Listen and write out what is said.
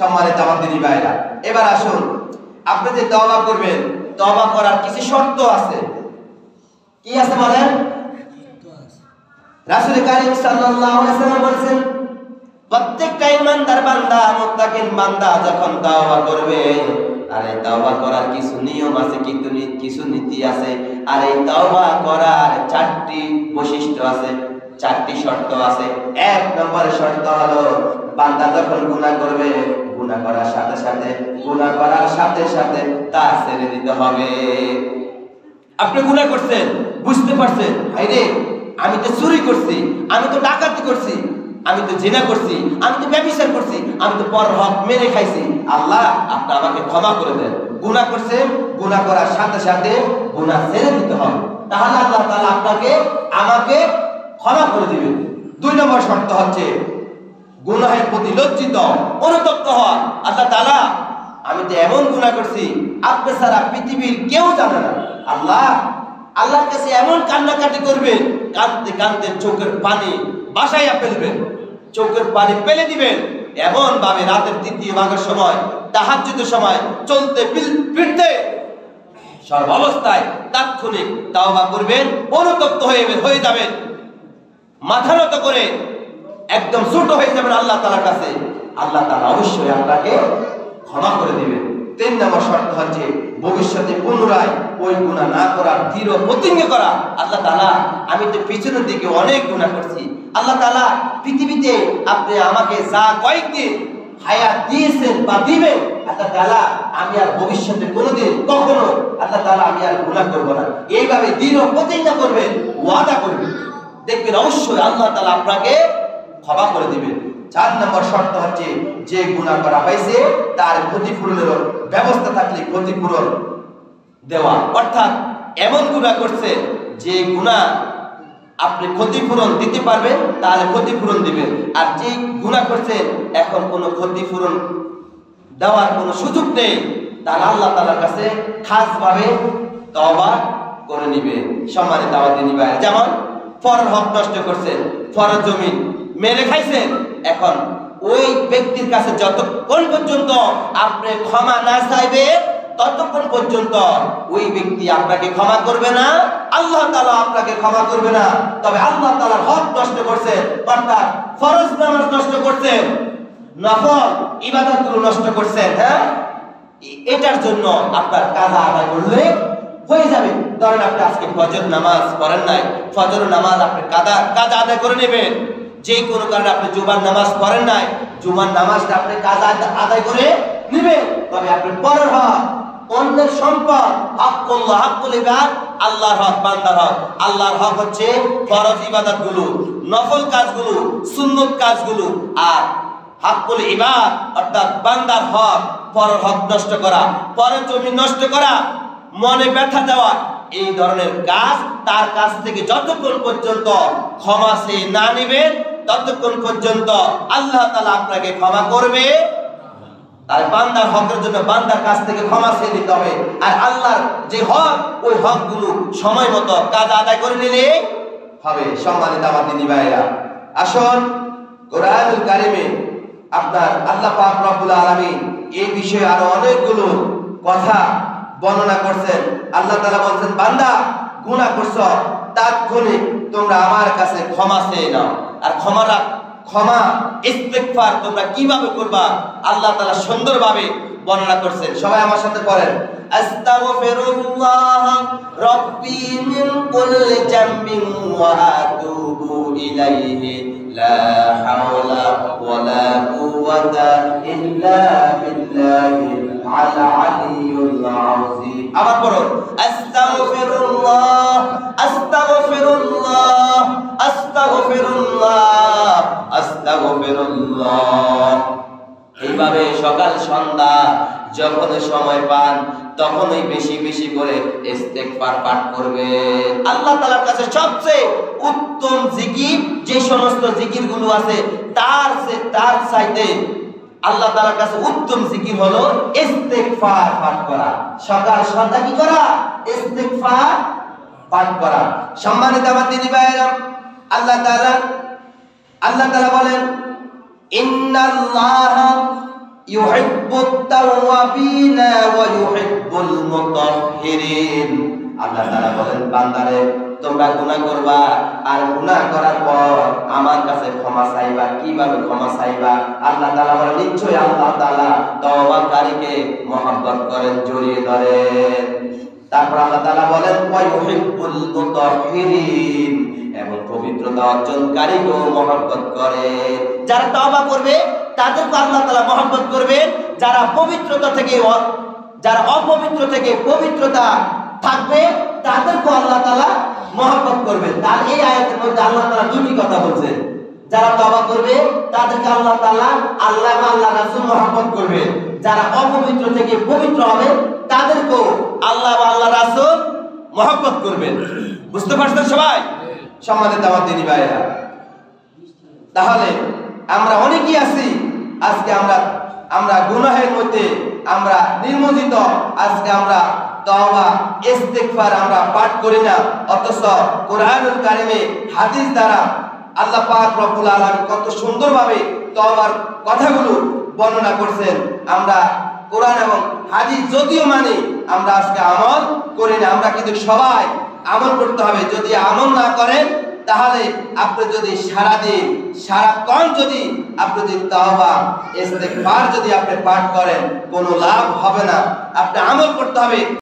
সম্মানিত আমার দিনী ভাইরা, এবার আসুন, আপনি যে তওবা করবেন, তওবা করার কিছু শর্ত আছে। কি আছে বলেন? রাসূল কারীম সাল্লাল্লাহু আলাইহি ওয়াসাল্লাম বলেছেন, প্রত্যেকটা ঈমানদার বান্দা, মুত্তাকিন বান্দা যখন তওবা করবে, আর এই তওবা করার কিছু নিয়ম আছে, কিছু নীতি আছে, আর এই তওবা করার 4টি বৈশিষ্ট্য আছে, 4টি শর্ত আছে। 1 নম্বরের শর্ত হলো, বান্দা যখন গুনাহ করবে, গুনাহ করার সাথে সাথে তা ছেড়ে দিতে হবে। আপনি গুনাহ করছেন, বুঝতে পারছেন, হায়রে আমি তো চুরি করছি, আমি তো ডাকাতি করছি, আমি তো জিনা করছি, আমি তো ব্যভিচার করছি, আমি তো পর হক মেরে খাইছি, আল্লাহ আপনি আমাকে ক্ষমা করে দেন। গুনাহ করছেন, গুনাহ করার সাথে সাথে গুনাহ ছেড়ে দিতে হবে, তাহলে আল্লাহ তাআলা আপনাকে আমাকে ক্ষমা করে দিবেন। 2 নম্বর শর্ত হচ্ছে গুনাহের প্রতি লজ্জিত, অনুতপ্ত হওয়া। আল্লাহ তাআলা, আমি তো এমন গুনাহ করছি আপনি ছাড়া পৃথিবীর কেউ জানে না। আল্লাহর কাছে এমন কান্নাকাটি করবেন, কাঁদতে কাঁদতে চোখের পানি বাসাইয়া ফেলবেন, চোখের পানি ফেলে দিবেন, এমন ভাবে রাতের 3য় ভাগের সময়, তাহাজ্জুদের সময় চলতে ফিরতে সর্ব অবস্থায় তাৎক্ষণিক তাওবা করবেন, অনুতপ্ত হয়ে যাবেন, মাথা নত করে একদম ছোট হয়ে যাবেন আল্লাহ তাআলার কাছে। আল্লাহ তাআলা অবশ্যই আপনাকে ক্ষমা করে দিবেন। 3 নম্বর শর্ত হচ্ছে ভবিষ্যতে পুনরায় ওই গুনাহ না করার দৃঢ় প্রতিজ্ঞা করা। আল্লাহ তাআলা, আমি তো পিছনের দিকে অনেক গুনাহ করছি, আল্লাহ তাআলা পৃথিবীতে আপনি আমাকে যা কয়েকদিন হায়াত দিয়েছেন বা দিবেন, আল্লাহ তাআলা আমি আর ভবিষ্যতে কোনোদিন কখনো আল্লাহ তাআলা আমি আর গুনাহ করব না, এইভাবে দৃঢ় প্রতিজ্ঞা করবেন, ওয়াদা করবেন, দেখবেন অবশ্যই আল্লাহ তাআলা আপনাকে ক্ষমা করে দিবেন। 4 নম্বর শর্ত হচ্ছে যে গুনাহ করা হয়েছে তার ক্ষতিপূরণের ব্যবস্থা থাকলে ক্ষতিপূরণ দেওয়া। অর্থাৎ এমন গুনাহ করছে যে গুনাহ আপনি ক্ষতিপূরণ দিতে পারবেন, তাহলে ক্ষতিপূরণ দিবেন। আর যে গুনাহ করছেন এখন কোনো ক্ষতিপূরণ দেওয়ার কোনো সুযোগ নেই, তাহলে আল্লাহ তাআলার কাছে খাসভাবে তওবা করে নেবেন। সম্মানিত আমার দিনী ভাইরা, যেমন পরের হক নষ্ট করছেন, পরের জমি মেরে খাইছেন, এখন ওই ব্যক্তির কাছে যতক্ষণ পর্যন্ত আপনি ক্ষমা না চাইবেন, ততক্ষণ পর্যন্ত ওই ব্যক্তি আপনাকে ক্ষমা করবে না, আল্লাহ তাআলা আপনাকে ক্ষমা করবে না। তবে আল্লাহ তাআলার হক নষ্ট করছেন, অর্থাৎ ফরজ নামাজ নষ্ট করছেন, নফল ইবাদতগুলো নষ্ট করছেন, হ্যাঁ, এটার জন্য আপনার কাজা আদায় করলে হয়ে যাবে। ধরেন আপনি আজকে ফজর নামাজ পড়েন নাই, ফজর নামাজ আপনি কাজা আদায় করে নেবেন। যে কোনো কারণে আপনি জুমার নামাজ পড়েন নাই, জুমার নামাজটা আপনি কাজা আদায় করে নেবেন। তবে আপনি পরের হক, অন্যের সম্পদ, হাক্কুল ইবাদ, আল্লাহর হক, বান্দার হক। আল্লাহর হক হচ্ছে ফরজ ইবাদতগুলো, নফল কাজগুলো, সুন্নত কাজগুলো, আর হাক্কুল ইবাদ অর্থাৎ বান্দার হক, পরের হক নষ্ট করা, পরের জমি নষ্ট করা, মনে ব্যথা দেওয়া, এই ধরনের কাজ তার কাছ থেকে যতক্ষণ পর্যন্ত ক্ষমা সে না নেবেন, ততক্ষণ পর্যন্ত আল্লাহ তাআলা আপনাকে ক্ষমা করবে। আর বান্দার হকের জন্য বান্দার কাছ থেকে ক্ষমা চেয়ে নিতে হবে। আর আল্লাহর যে হক, ওই হকগুলো সময় মতো কাজ আদায় করে নিলে হবে। সম্মানিত আমার দিনী ভাইরা, আসুন কোরআনুল কারিমে আপনার আল্লাহ পাক রব্বুল আলামিন এই বিষয়ে আরো অনেকগুলো কথা বর্ণনা করছেন। আল্লাহ তাআলা বলছেন, বান্দা গুনাহ করছো, তাৎক্ষণিক তোমরা আমার কাছে ক্ষমা চেয়ে নাও। আর ক্ষমা ইস্তিগফার তোমরা কিভাবে করবা, আল্লাহ তাআলা সুন্দরভাবে বর্ণনা করছেন। সবাই আমার সাথে পড়েন, আস্তাগফিরুল্লাহ রাব্বি মিন কুল্লি জামবিন ওয়া আতুবু ইলাইহি লা হাওলা ওয়ালা কুওয়াতা ইল্লা বিল্লাহিল আলিয়্যিল আযীম। আবার পড়ুন, আস্তাগফিরুল্লাহ আস্তাগফিরুল্লাহ আস্তাগফিরুল্লাহ আস্তাগফিরুল্লাহ। এইভাবে সকাল সন্ধ্যা যখন সময় পান তখনই বেশি বেশি করে ইস্তিগফার পাঠ করবেন। আল্লাহ তাআলার কাছে সবচেয়ে উত্তম জিকির, যে সমস্ত জিকিরগুলো আছে তার চাইতে আল্লাহ তাআলার কাছে উত্তম জিকির হলো ইস্তিগফার পাঠ করা। সকাল সন্ধ্যা কি করা? ইস্তিগফার পাঠ করা। সম্মানিত আমার দিনী ভাইরা, আল্লাহ তাআলা বলেন, ইন্নাল্লাহা ইউহিব্বুত তাওয়াবিনা ওয়া ইউহিব্বুল মুতাহহিরিন। আল্লাহ তাআলা বলেন, বান্দারে তোমরা গুনাহ করবা, আর গুনাহ করার পর আমার কাছে ক্ষমা চাইবা। কিভাবে ক্ষমা চাইবা? আল্লাহ তাআলা বলেন, নিশ্চয়ই আল্লাহ তাআলা তওবাকারীকে মহব্বত করেন, জড়িয়ে ধরেন। তারপর আল্লাহ তাআলা বলেন, ওয়া ইউহিব্বুল মুতাহহিরিন, এবং পবিত্রতা অর্জনকারীকেও মহব্বত করে। যারা তওবা করবে তাদেরকে আল্লাহ তাআলা মহব্বত করবেন। যারা পবিত্রতা থেকে, যারা অপবিত্র থেকে পবিত্রতা থাকবে তাদেরকে আল্লাহ তাআলা মহব্বত করবেন। তার এই আয়াতের মধ্যে আল্লাহ তাআলা দুটি কথা বলছেন। যারা তওবা করবে তাদেরকে আল্লাহ তাআলা আল্লাহ এবং আল্লাহ রাসূল মহব্বত করবেন। যারা অপবিত্র থেকে পবিত্র হবে তাদেরকেও আল্লাহ এবং আল্লাহ রাসূল মহব্বত করবেন। বুঝতে পারছেন সবাই? সম্মানিত আমার দিনী ভাইরা, তাহলে আমরা অনেকেই আছি আজকে আমরা গুনাহের মধ্যে আমরা নির্মজিত। আজকে আমরা তওবা ইস্তিগফার আমরা পাঠ করি না, অথচ কোরআনুল কারিমে হাদিস দ্বারা আল্লাহ পাক রব্বুল আলামিন কত সুন্দরভাবে তওবার কথাগুলো বর্ণনা করছেন। আমরা কোরআন এবং হাদিস যদিও মানি, আমরা আজকে আমল করি না। আমরা কিন্তু সবাই আমল করতে হবে। যদি আমল না করেন তাহলে আপনি যদি সারাদিন সারাক্ষণ যদি আপনি যদি তওবা ইস্তিগফার যদি আপনি পাঠ করেন, কোনো লাভ হবে না। আপনি আমল করতে হবে।